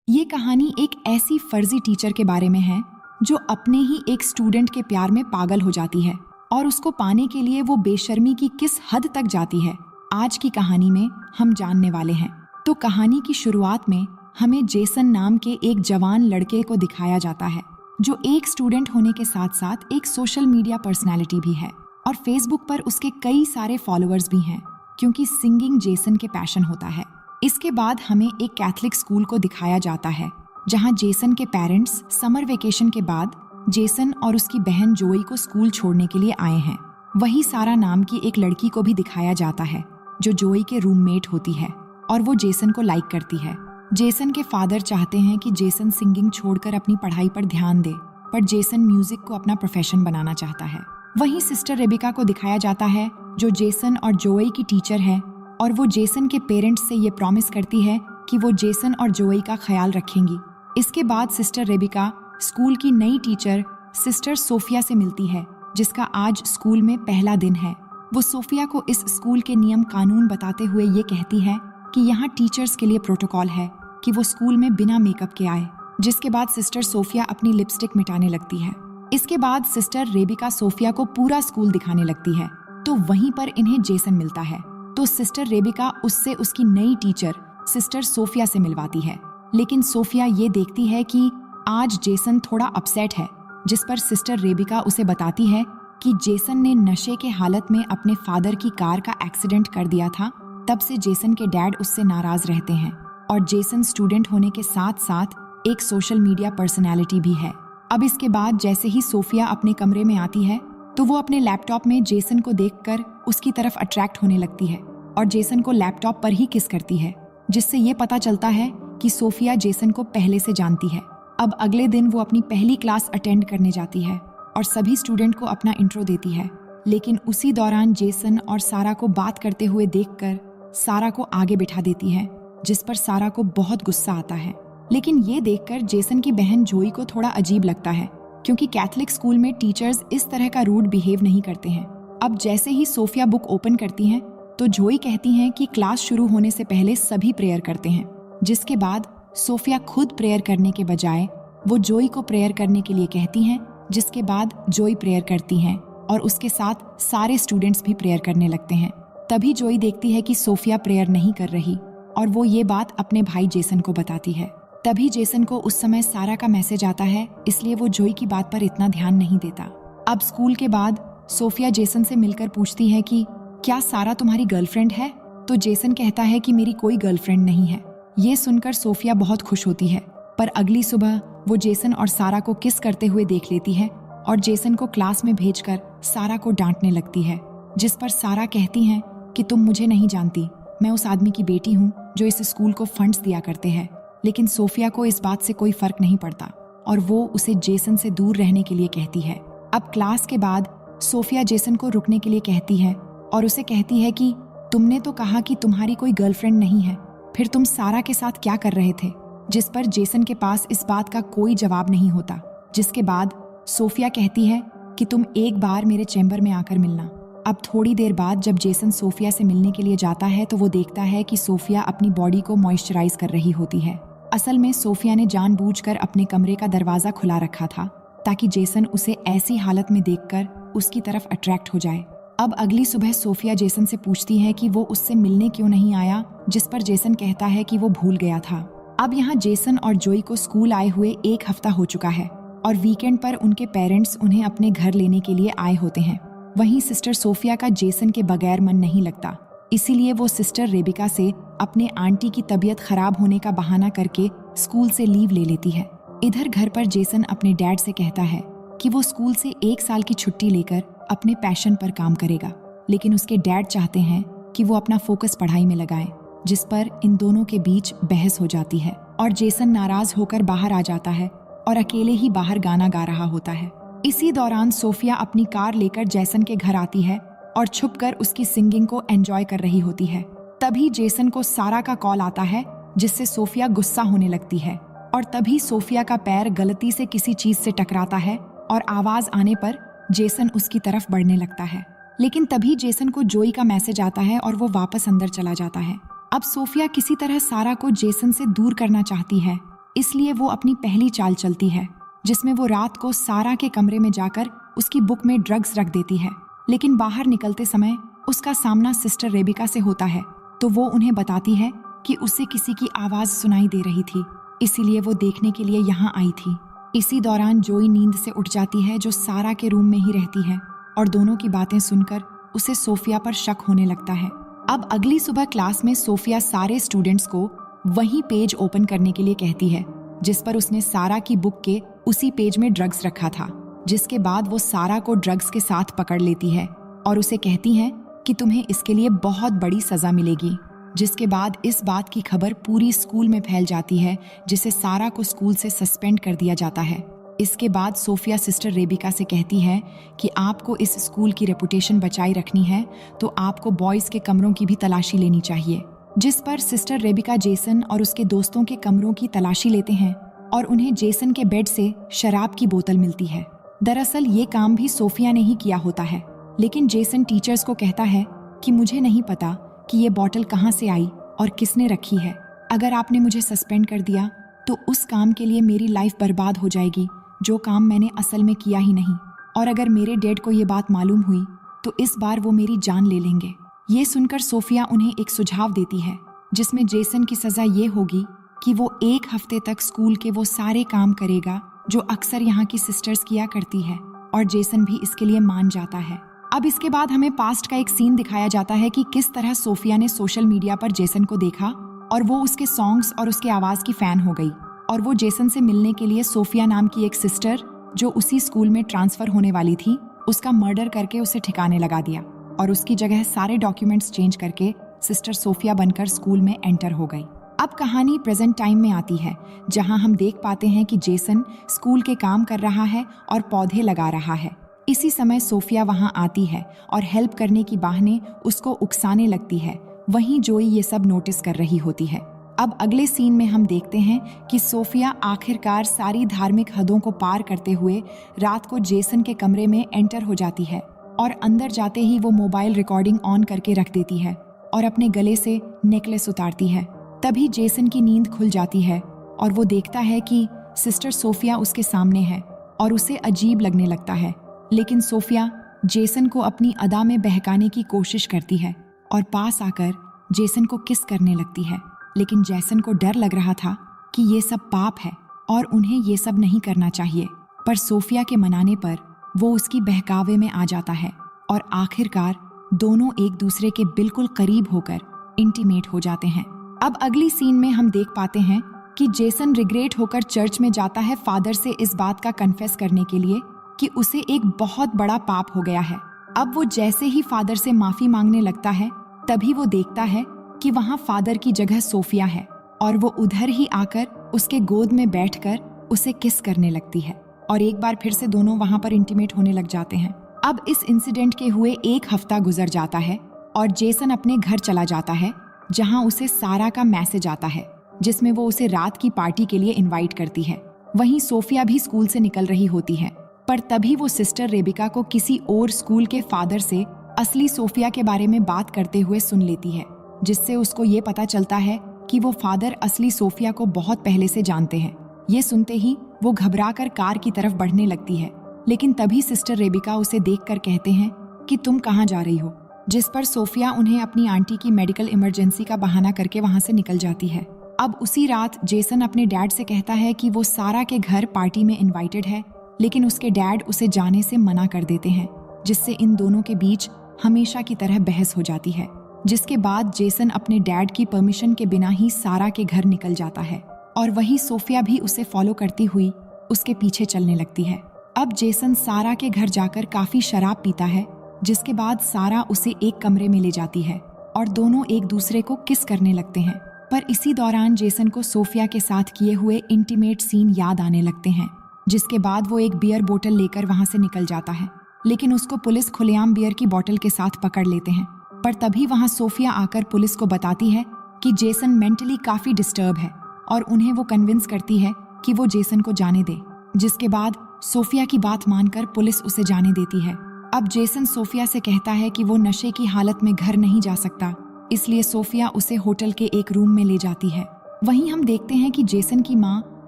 ये कहानी एक ऐसी फर्जी टीचर के बारे में है जो अपने ही एक स्टूडेंट के प्यार में पागल हो जाती है और उसको पाने के लिए वो बेशर्मी की किस हद तक जाती है, आज की कहानी में हम जानने वाले हैं। तो कहानी की शुरुआत में हमें जेसन नाम के एक जवान लड़के को दिखाया जाता है जो एक स्टूडेंट होने के साथ साथ एक सोशल मीडिया पर्सनैलिटी भी है और फेसबुक पर उसके कई सारे फॉलोअर्स भी हैं क्योंकि सिंगिंग जेसन के पैशन होता है। इसके बाद हमें एक कैथलिक स्कूल को दिखाया जाता है जहां जेसन के पेरेंट्स समर वेकेशन के बाद जेसन और उसकी बहन जोई को स्कूल छोड़ने के लिए आए हैं। वही सारा नाम की एक लड़की को भी दिखाया जाता है जो जोई के रूममेट होती है और वो जेसन को लाइक करती है। जेसन के फादर चाहते हैं कि जेसन सिंगिंग छोड़कर अपनी पढ़ाई पर ध्यान दे, पर जेसन म्यूजिक को अपना प्रोफेशन बनाना चाहता है। वहीं सिस्टर रेबिका को दिखाया जाता है जो जेसन और जोई की टीचर है और वो जेसन के पेरेंट्स से ये प्रॉमिस करती है कि वो जेसन और जोई का ख्याल रखेंगी। इसके बाद सिस्टर रेबिका स्कूल की नई टीचर सिस्टर सोफिया से मिलती है जिसका आज स्कूल में पहला दिन है। वो सोफिया को इस स्कूल के नियम कानून बताते हुए ये कहती है कि यहाँ टीचर्स के लिए प्रोटोकॉल है कि वो स्कूल में बिना मेकअप के आए, जिसके बाद सिस्टर सोफिया अपनी लिपस्टिक मिटाने लगती है। इसके बाद सिस्टर रेबिका सोफिया को पूरा स्कूल दिखाने लगती है तो वहीं पर इन्हें जेसन मिलता है। तो सिस्टर रेबिका उससे उसकी नई टीचर सिस्टर सोफिया से मिलवाती है, लेकिन सोफिया ये देखती है कि आज जेसन थोड़ा अपसेट है, जिस पर सिस्टर रेबिका उसे बताती है कि जेसन ने नशे के हालत में अपने फादर की कार का एक्सीडेंट कर दिया था। तब से जेसन के डैड उससे नाराज रहते हैं और जेसन स्टूडेंट होने के साथ साथ एक सोशल मीडिया पर्सनैलिटी भी है। अब इसके बाद जैसे ही सोफिया अपने कमरे में आती है तो वो अपने लैपटॉप में जेसन को देखकर उसकी तरफ अट्रैक्ट होने लगती है और जेसन को लैपटॉप पर ही किस करती है, जिससे ये पता चलता है कि सोफिया जेसन को पहले से जानती है। अब अगले दिन वो अपनी पहली क्लास अटेंड करने जाती है और सभी स्टूडेंट को अपना इंट्रो देती है, लेकिन उसी दौरान जेसन और सारा को बात करते हुए देखकर सारा को आगे बिठा देती है, जिस पर सारा को बहुत गुस्सा आता है। लेकिन ये देखकर जेसन की बहन जोई को थोड़ा अजीब लगता है क्योंकि कैथलिक स्कूल में टीचर्स इस तरह का रूड बिहेव नहीं करते हैं। अब जैसे ही सोफिया बुक ओपन करती हैं तो जोई कहती हैं कि क्लास शुरू होने से पहले सभी प्रेयर करते हैं, जिसके बाद सोफिया खुद प्रेयर करने के बजाय वो जोई को प्रेयर करने के लिए कहती हैं, जिसके बाद जोई प्रेयर करती हैं और उसके साथ सारे स्टूडेंट्स भी प्रेयर करने लगते हैं। तभी जोई देखती है कि सोफिया प्रेयर नहीं कर रही और वो ये बात अपने भाई जेसन को बताती है। तभी जेसन को उस समय सारा का मैसेज आता है, इसलिए वो जोई की बात पर इतना ध्यान नहीं देता। अब स्कूल के बाद सोफिया जेसन से मिलकर पूछती है कि क्या सारा तुम्हारी गर्लफ्रेंड है? तो जेसन कहता है कि मेरी कोई गर्लफ्रेंड नहीं है। ये सुनकर सोफिया बहुत खुश होती है, पर अगली सुबह वो जेसन और सारा को किस करते हुए देख लेती है और जेसन को क्लास में भेजकर सारा को डांटने लगती है, जिस पर सारा कहती हैं कि तुम मुझे नहीं जानती, मैं उस आदमी की बेटी हूँ जो इस स्कूल को फंड्स दिया करते हैं। लेकिन सोफिया को इस बात से कोई फर्क नहीं पड़ता और वो उसे जेसन से दूर रहने के लिए कहती है। अब क्लास के बाद सोफिया जेसन को रुकने के लिए कहती है और उसे कहती है कि तुमने तो कहा कि तुम्हारी कोई गर्लफ्रेंड नहीं है, फिर तुम सारा के साथ क्या कर रहे थे? जिस पर जेसन के पास इस बात का कोई जवाब नहीं होता, जिसके बाद सोफिया कहती है कि तुम एक बार मेरे चैम्बर में आकर मिलना। अब थोड़ी देर बाद जब जेसन सोफिया से मिलने के लिए जाता है तो वो देखता है कि सोफिया अपनी बॉडी को मॉइस्चराइज कर रही होती है। असल में सोफिया ने जानबूझकर अपने कमरे का दरवाजा खुला रखा था ताकि जेसन उसे ऐसी हालत में देखकर उसकी तरफ अट्रैक्ट हो जाए। अब अगली सुबह सोफिया जेसन से पूछती है कि वो उससे मिलने क्यों नहीं आया, जिस पर जेसन कहता है कि वो भूल गया था। अब यहाँ जेसन और जोई को स्कूल आए हुए 1 हफ्ता हो चुका है और वीकेंड पर उनके पेरेंट्स उन्हें अपने घर लेने के लिए आए होते हैं। वहीं सिस्टर सोफिया का जेसन के बगैर मन नहीं लगता, इसीलिए वो सिस्टर रेबिका से अपने आंटी की तबीयत खराब होने का बहाना करके स्कूल से लीव ले लेती है। इधर घर पर जेसन अपने डैड से कहता है कि वो स्कूल से 1 साल की छुट्टी लेकर अपने पैशन पर काम करेगा, लेकिन उसके डैड चाहते हैं कि वो अपना फोकस पढ़ाई में लगाए, जिस पर इन दोनों के बीच बहस हो जाती है और जेसन नाराज होकर बाहर आ जाता है और अकेले ही बाहर गाना गा रहा होता है। इसी दौरान सोफिया अपनी कार लेकर जेसन के घर आती है और छुपकर उसकी सिंगिंग को एंजॉय कर रही होती है। तभी जेसन को सारा का कॉल आता है, जिससे सोफिया गुस्सा होने लगती है और तभी सोफिया का पैर गलती से किसी चीज से टकराता है और आवाज आने पर जेसन उसकी तरफ बढ़ने लगता है। लेकिन तभी जेसन को जोई का मैसेज आता है और वो वापस अंदर चला जाता है। अब सोफिया किसी तरह सारा को जेसन से दूर करना चाहती है, इसलिए वो अपनी पहली चाल चलती है, जिसमें वो रात को सारा के कमरे में जाकर उसकी बुक में ड्रग्स रख देती है। लेकिन बाहर निकलते समय उसका सामना सिस्टर रेबिका से होता है, तो वो उन्हें बताती है कि उसे किसी की आवाज सुनाई दे रही थी, इसीलिए वो देखने के लिए यहाँ आई थी। इसी दौरान जोई नींद से उठ जाती है, जो सारा के रूम में ही रहती है, और दोनों की बातें सुनकर उसे सोफिया पर शक होने लगता है। अब अगली सुबह क्लास में सोफिया सारे स्टूडेंट्स को वही पेज ओपन करने के लिए कहती है जिस पर उसने सारा की बुक के उसी पेज में ड्रग्स रखा था। जिसके बाद वो सारा को ड्रग्स के साथ पकड़ लेती है और उसे कहती है कि तुम्हें इसके लिए बहुत बड़ी सजा मिलेगी। जिसके बाद इस बात की खबर पूरी स्कूल में फैल जाती है, जिसे सारा को स्कूल से सस्पेंड कर दिया जाता है। इसके बाद सोफिया सिस्टर रेबिका से कहती है कि आपको इस स्कूल की रेपुटेशन बचाई रखनी है तो आपको बॉयज़ के कमरों की भी तलाशी लेनी चाहिए। जिस पर सिस्टर रेबिका जेसन और उसके दोस्तों के कमरों की तलाशी लेते हैं और उन्हें जेसन के बेड से शराब की बोतल मिलती है। दरअसल ये काम भी सोफिया ने ही किया होता है, लेकिन जेसन टीचर्स को कहता है कि मुझे नहीं पता कि ये बोतल कहाँ से आई और किसने रखी है। अगर आपने मुझे सस्पेंड कर दिया तो उस काम के लिए मेरी लाइफ बर्बाद हो जाएगी, जो काम मैंने असल में किया ही नहीं। और अगर मेरे डैड को ये बात मालूम हुई तो इस बार वो मेरी जान ले लेंगे। ये सुनकर सोफिया उन्हें एक सुझाव देती है, जिसमें जेसन की सजा ये होगी कि वो 1 हफ्ते तक स्कूल के वो सारे काम करेगा जो अक्सर यहाँ की सिस्टर्स किया करती है, और जेसन भी इसके लिए मान जाता है। अब इसके बाद हमें पास्ट का एक सीन दिखाया जाता है कि किस तरह सोफिया ने सोशल मीडिया पर जेसन को देखा और वो उसके सॉन्ग्स और उसके आवाज की फैन हो गई, और वो जेसन से मिलने के लिए सोफिया नाम की एक सिस्टर जो उसी स्कूल में ट्रांसफर होने वाली थी, उसका मर्डर करके उसे ठिकाने लगा दिया और उसकी जगह सारे डॉक्यूमेंट्स चेंज करके सिस्टर सोफिया बनकर स्कूल में एंटर हो गई। अब कहानी प्रेजेंट टाइम में आती है, जहां हम देख पाते हैं कि जेसन स्कूल के काम कर रहा है और पौधे लगा रहा है। इसी समय सोफिया वहां आती है और हेल्प करने की बहाने उसको उकसाने लगती है। वहीं जोई ये सब नोटिस कर रही होती है। अब अगले सीन में हम देखते हैं कि सोफिया आखिरकार सारी धार्मिक हदों को पार करते हुए रात को जेसन के कमरे में एंटर हो जाती है, और अंदर जाते ही वो मोबाइल रिकॉर्डिंग ऑन करके रख देती है और अपने गले से नेकलेस उतारती है। तभी जेसन की नींद खुल जाती है और वो देखता है कि सिस्टर सोफिया उसके सामने है और उसे अजीब लगने लगता है। लेकिन सोफिया जेसन को अपनी अदा में बहकाने की कोशिश करती है और पास आकर जेसन को किस करने लगती है। लेकिन जेसन को डर लग रहा था कि ये सब पाप है और उन्हें ये सब नहीं करना चाहिए, पर सोफिया के मनाने पर वो उसकी बहकावे में आ जाता है और आखिरकार दोनों एक दूसरे के बिल्कुल करीब होकर इंटीमेट हो जाते हैं। अब अगली सीन में हम देख पाते हैं कि जेसन रिग्रेट होकर चर्च में जाता है फादर से इस बात का कन्फेस करने के लिए कि उसे एक बहुत बड़ा पाप हो गया है। अब वो जैसे ही फादर से माफी मांगने लगता है, तभी वो देखता है कि वहाँ फादर की जगह सोफिया है और वो उधर ही आकर उसके गोद में बैठकर उसे किस करने लगती है और एक बार फिर से दोनों वहाँ पर इंटीमेट होने लग जाते हैं। अब इस इंसिडेंट के हुए 1 हफ्ता गुजर जाता है और जेसन अपने घर चला जाता है, जहाँ उसे सारा का मैसेज आता है जिसमें वो उसे रात की पार्टी के लिए इनवाइट करती है। वहीं सोफिया भी स्कूल से निकल रही होती है, पर तभी वो सिस्टर रेबिका को किसी और स्कूल के फादर से असली सोफिया के बारे में बात करते हुए सुन लेती है, जिससे उसको ये पता चलता है कि वो फादर असली सोफिया को बहुत पहले से जानते हैं। ये सुनते ही वो घबराकर कार की तरफ बढ़ने लगती है, लेकिन तभी सिस्टर रेबिका उसे देखकर कहते हैं कि तुम कहाँ जा रही हो, जिस पर सोफिया उन्हें अपनी आंटी की मेडिकल इमरजेंसी का बहाना करके वहाँ से निकल जाती है। अब उसी रात जेसन अपने डैड से कहता है कि वो सारा के घर पार्टी में इनवाइटेड है, लेकिन उसके डैड उसे जाने से मना कर देते हैं, जिससे इन दोनों के बीच हमेशा की तरह बहस हो जाती है। जिसके बाद जेसन अपने डैड की परमिशन के बिना ही सारा के घर निकल जाता है और वहीं सोफिया भी उसे फॉलो करती हुई उसके पीछे चलने लगती है। अब जेसन सारा के घर जाकर काफी शराब पीता है, जिसके बाद सारा उसे एक कमरे में ले जाती है और दोनों एक दूसरे को किस करने लगते हैं। पर इसी दौरान जेसन को सोफिया के साथ किए हुए इंटीमेट सीन याद आने लगते हैं, जिसके बाद वो एक बियर बोतल लेकर वहां से निकल जाता है, लेकिन उसको पुलिस खुलेआम बियर की बोतल के साथ पकड़ लेते हैं। पर तभी वहां सोफिया आकर पुलिस को बताती है कि जेसन मेंटली काफी डिस्टर्ब है और उन्हें वो कन्विंस करती है कि वो जेसन को जाने दे, जिसके बाद सोफिया की बात मानकर पुलिस उसे जाने देती है। अब जेसन सोफिया से कहता है कि वो नशे की हालत में घर नहीं जा सकता, इसलिए सोफिया उसे होटल के एक रूम में ले जाती है। वहीं हम देखते हैं कि जेसन की माँ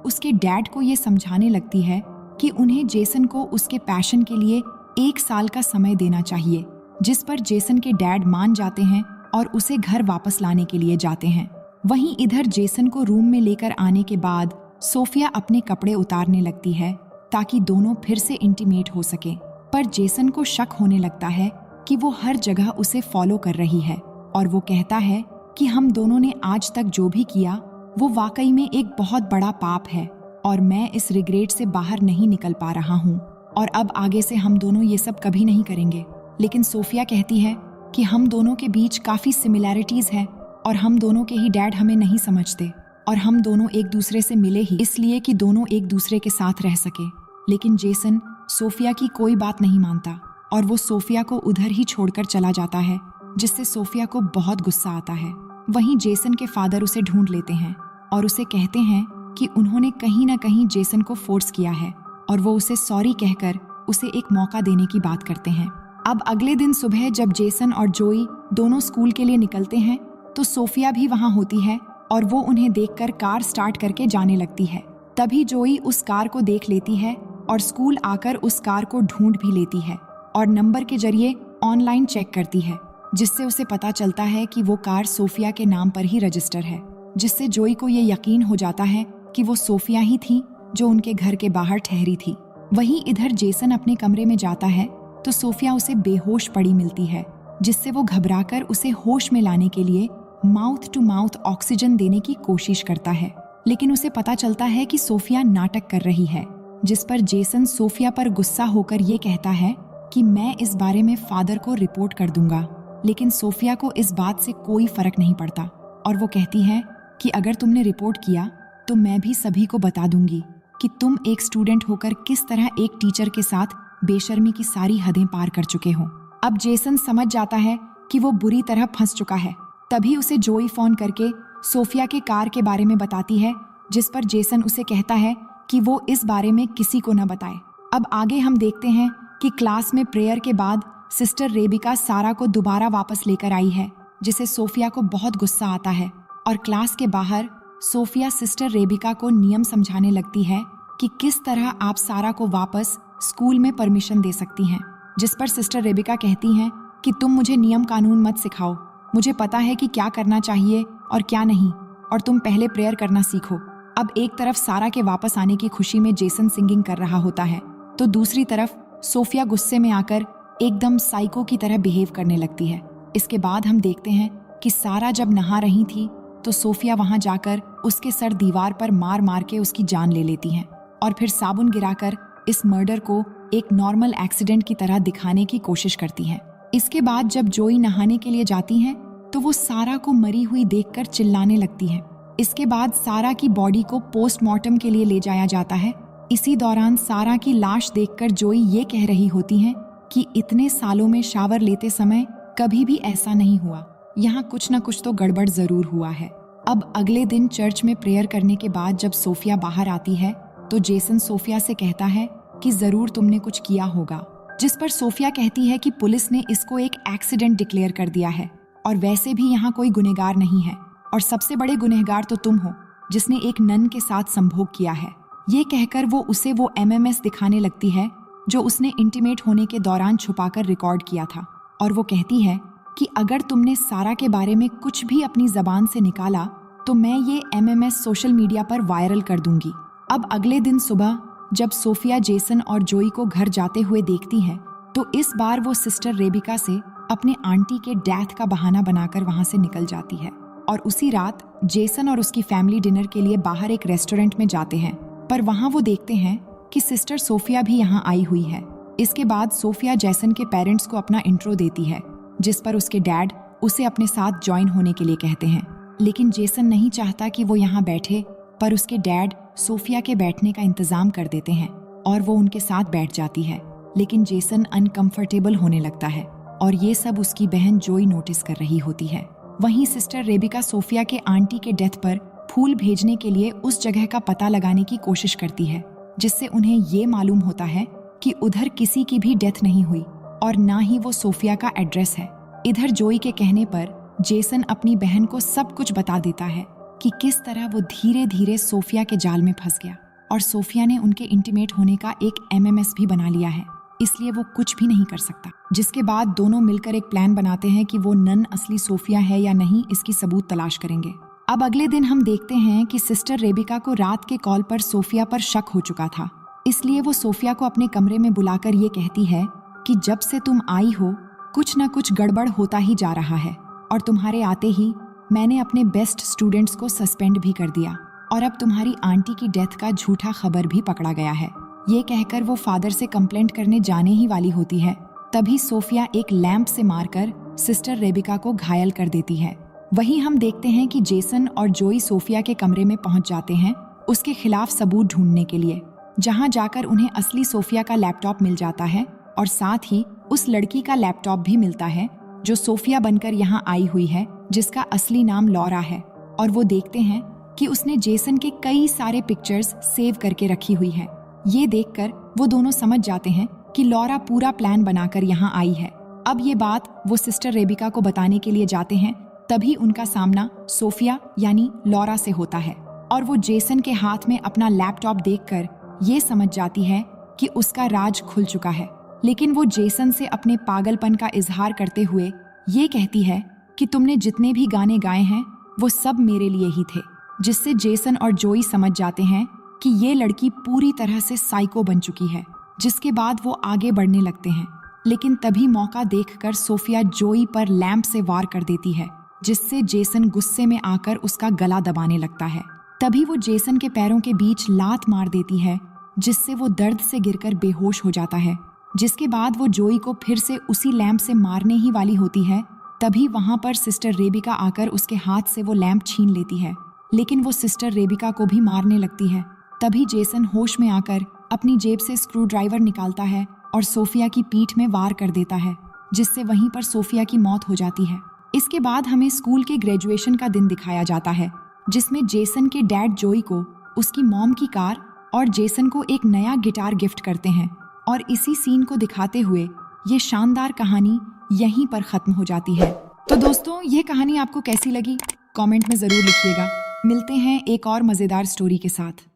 उसके डैड को ये समझाने लगती है कि उन्हें जेसन को उसके पैशन के लिए 1 साल का समय देना चाहिए, जिस पर जेसन के डैड मान जाते हैं और उसे घर वापस लाने के लिए जाते हैं। वहीं इधर जेसन को रूम में लेकर आने के बाद सोफिया अपने कपड़े उतारने लगती है ताकि दोनों फिर से इंटीमेट हो सके। पर जेसन को शक होने लगता है कि वो हर जगह उसे फॉलो कर रही है और वो कहता है कि हम दोनों ने आज तक जो भी किया वो वाकई में एक बहुत बड़ा पाप है और मैं इस रिग्रेट से बाहर नहीं निकल पा रहा हूँ और अब आगे से हम दोनों ये सब कभी नहीं करेंगे। लेकिन सोफिया कहती है कि हम दोनों के बीच काफ़ी सिमिलैरिटीज़ है और हम दोनों के ही डैड हमें नहीं समझते और हम दोनों एक दूसरे से मिले ही इसलिए कि दोनों एक दूसरे के साथ रह सके। लेकिन जेसन सोफिया की कोई बात नहीं मानता और वो सोफिया को उधर ही छोड़कर चला जाता है, जिससे सोफिया को बहुत गुस्सा आता है। वहीं जेसन के फादर उसे ढूंढ लेते हैं और उसे कहते हैं कि उन्होंने कहीं ना कहीं जेसन को फोर्स किया है और वो उसे सॉरी कहकर उसे एक मौका देने की बात करते हैं। अब अगले दिन सुबह जब जेसन और जोई दोनों स्कूल के लिए निकलते हैं तो सोफिया भी वहां होती है और वो उन्हें देखकर कार स्टार्ट करके जाने लगती है। तभी जोई उस कार को देख लेती है और स्कूल आकर उस कार को ढूंढ भी लेती है और नंबर के जरिए ऑनलाइन चेक करती है, जिससे उसे पता चलता है कि वो कार सोफिया के नाम पर ही रजिस्टर है, जिससे जोई को ये यकीन हो जाता है कि वो सोफिया ही थी जो उनके घर के बाहर ठहरी थी। वहीं इधर जेसन अपने कमरे में जाता है तो सोफिया उसे बेहोश पड़ी मिलती है, जिससे वो घबराकर उसे होश में लाने के लिए माउथ टू माउथ ऑक्सीजन देने की कोशिश करता है। लेकिन उसे पता चलता है कि सोफिया नाटक कर रही है, जिस पर जेसन सोफिया पर गुस्सा होकर ये कहता है कि मैं इस बारे में फादर को रिपोर्ट कर दूंगा। लेकिन सोफिया को इस बात से कोई फर्क नहीं पड़ता और वो कहती है कि अगर तुमने रिपोर्ट किया तो मैं भी सभी को बता दूंगी कि तुम एक स्टूडेंट होकर किस तरह एक टीचर के साथ बेशर्मी की सारी हदें पार कर चुके हो। अब जेसन समझ जाता है कि वो बुरी तरह फंस चुका है। तभी उसे जोई फोन करके सोफिया के कार के बारे में बताती है, जिस पर जेसन उसे कहता है कि वो इस बारे में किसी को न बताए। अब आगे हम देखते हैं कि क्लास में प्रेयर के बाद सिस्टर रेबिका सारा को दोबारा वापस लेकर आई है, जिसे सोफिया को बहुत गुस्सा आता है और क्लास के बाहर सोफिया सिस्टर रेबिका को नियम समझाने लगती है कि किस तरह आप सारा को वापस स्कूल में परमिशन दे सकती हैं, जिस पर सिस्टर रेबिका कहती हैं कि तुम मुझे नियम कानून मत सिखाओ, मुझे पता है कि क्या करना चाहिए और क्या नहीं, और तुम पहले प्रेयर करना सीखो। अब एक तरफ सारा के वापस आने की खुशी में जेसन सिंगिंग कर रहा होता है तो दूसरी तरफ सोफिया गुस्से में आकर एकदम साइको की तरह बिहेव करने लगती है। इसके बाद हम देखते हैं कि सारा जब नहा रही थी तो सोफिया वहां जाकर उसके सर दीवार पर मार मार के उसकी जान ले लेती हैं और फिर साबुन गिराकर इस मर्डर को एक नॉर्मल एक्सीडेंट की तरह दिखाने की कोशिश करती हैं। इसके बाद जब जोई नहाने के लिए जाती हैं तो वो सारा को मरी हुई देखकर चिल्लाने लगती है। इसके बाद सारा की बॉडी को पोस्टमार्टम के लिए ले जाया जाता है। इसी दौरान सारा की लाश देखकर जोई ये कह रही होती हैं कि इतने सालों में शावर लेते समय कभी भी ऐसा नहीं हुआ, यहाँ कुछ न कुछ तो गड़बड़ जरूर हुआ है। अब अगले दिन चर्च में प्रेयर करने के बाद जब सोफिया बाहर आती है तो जेसन सोफिया से कहता है कि जरूर तुमने कुछ किया होगा, जिस पर सोफिया कहती है कि पुलिस ने इसको एक एक्सीडेंट डिक्लेयर कर दिया है और वैसे भी यहाँ कोई गुनहगार नहीं है और सबसे बड़े गुनहगार तो तुम हो जिसने एक नन के साथ संभोग किया है। ये कहकर वो उसे वो MMS दिखाने लगती है जो उसने इंटीमेट होने के दौरान छुपाकर रिकॉर्ड किया था और वो कहती है कि अगर तुमने सारा के बारे में कुछ भी अपनी जबान से निकाला तो मैं ये MMS सोशल मीडिया पर वायरल कर दूंगी। अब अगले दिन सुबह जब सोफिया जेसन और जोई को घर जाते हुए देखती है तो इस बार वो सिस्टर रेबिका से अपने आंटी के डेथ का बहाना बनाकर वहां से निकल जाती है और उसी रात जेसन और उसकी फैमिली डिनर के लिए बाहर एक रेस्टोरेंट में जाते हैं, पर वहां वो देखते हैं कि सिस्टर सोफिया भी यहाँ आई हुई है। इसके बाद सोफिया जेसन के पेरेंट्स को अपना इंट्रो देती है, जिस पर उसके डैड उसे अपने साथ ज्वाइन होने के लिए कहते हैं। लेकिन जेसन नहीं चाहता कि वो यहाँ बैठे, पर उसके डैड सोफिया के बैठने का इंतजाम कर देते हैं और वो उनके साथ बैठ जाती है। लेकिन जेसन अनकंफर्टेबल होने लगता है और ये सब उसकी बहन जोई नोटिस कर रही होती है। वहीं सिस्टर रेबिका सोफिया के आंटी के डेथ पर फूल भेजने के लिए उस जगह का पता लगाने की कोशिश करती है, जिससे उन्हें ये मालूम होता है कि उधर किसी की भी डेथ नहीं हुई और ना ही वो सोफिया का एड्रेस है। इधर जोई के कहने पर जेसन अपनी बहन को सब कुछ बता देता है कि किस तरह वो धीरे धीरे सोफिया के जाल में फंस गया और सोफिया ने उनके इंटीमेट होने का एक MMS भी बना लिया है, इसलिए वो कुछ भी नहीं कर सकता। जिसके बाद दोनों मिलकर एक प्लान बनाते हैं कि वो नन असली सोफिया है या नहीं, इसकी सबूत तलाश करेंगे। अब अगले दिन हम देखते हैं कि सिस्टर रेबिका को रात के कॉल पर सोफिया पर शक हो चुका था, इसलिए वो सोफिया को अपने कमरे में बुलाकर ये कहती है कि जब से तुम आई हो कुछ न कुछ गड़बड़ होता ही जा रहा है और तुम्हारे आते ही मैंने अपने बेस्ट स्टूडेंट्स को सस्पेंड भी कर दिया और अब तुम्हारी आंटी की डेथ का झूठा खबर भी पकड़ा गया है। ये कहकर वो फादर से कंप्लेंट करने जाने ही वाली होती है, तभी सोफिया एक लैंप से मारकर सिस्टर रेबिका को घायल कर देती है। वहीं हम देखते हैं कि जेसन और जोई सोफिया के कमरे में पहुंच जाते हैं उसके खिलाफ सबूत ढूंढने के लिए, जहां जाकर उन्हें असली सोफिया का लैपटॉप मिल जाता है और साथ ही उस लड़की का लैपटॉप भी मिलता है जो सोफिया बनकर यहाँ आई हुई है, जिसका असली नाम लॉरा है। और वो देखते हैं कि उसने जेसन के कई सारे पिक्चर्स सेव करके रखी हुई है। ये देखकर वो दोनों समझ जाते हैं कि लॉरा पूरा प्लान बनाकर यहाँ आई है। अब ये बात वो सिस्टर रेबिका को बताने के लिए जाते हैं, तभी उनका सामना सोफिया यानी लॉरा से होता है और वो जेसन के हाथ में अपना लैपटॉप देखकर ये समझ जाती है कि उसका राज खुल चुका है। लेकिन वो जेसन से अपने पागलपन का इजहार करते हुए ये कहती है कि तुमने जितने भी गाने गाए हैं वो सब मेरे लिए ही थे, जिससे जेसन और जोई समझ जाते हैं कि ये लड़की पूरी तरह से साइको बन चुकी है। जिसके बाद वो आगे बढ़ने लगते हैं, लेकिन तभी मौका देखकर सोफिया जोई पर लैंप से वार कर देती है, जिससे जेसन गुस्से में आकर उसका गला दबाने लगता है। तभी वो जेसन के पैरों के बीच लात मार देती है, जिससे वो दर्द से गिरकर बेहोश हो जाता है। जिसके बाद वो जोई को फिर से उसी लैंप से मारने ही वाली होती है, तभी वहां पर सिस्टर रेबिका आकर उसके हाथ से वो लैंप छीन लेती है, लेकिन वो सिस्टर रेबिका को भी मारने लगती है। तभी जेसन होश में आकर अपनी जेब से स्क्रू ड्राइवर निकालता है और सोफिया की पीठ में वार कर देता है, जिससे वहीं पर सोफिया की मौत हो जाती है। इसके बाद हमें स्कूल के ग्रेजुएशन का दिन दिखाया जाता है, जिसमें जेसन के डैड जोई को उसकी मॉम की कार और जेसन को एक नया गिटार गिफ्ट करते हैं और इसी सीन को दिखाते हुए ये शानदार कहानी यहीं पर खत्म हो जाती है। तो दोस्तों, ये कहानी आपको कैसी लगी कमेंट में जरूर लिखिएगा। मिलते हैं एक और मजेदार स्टोरी के साथ।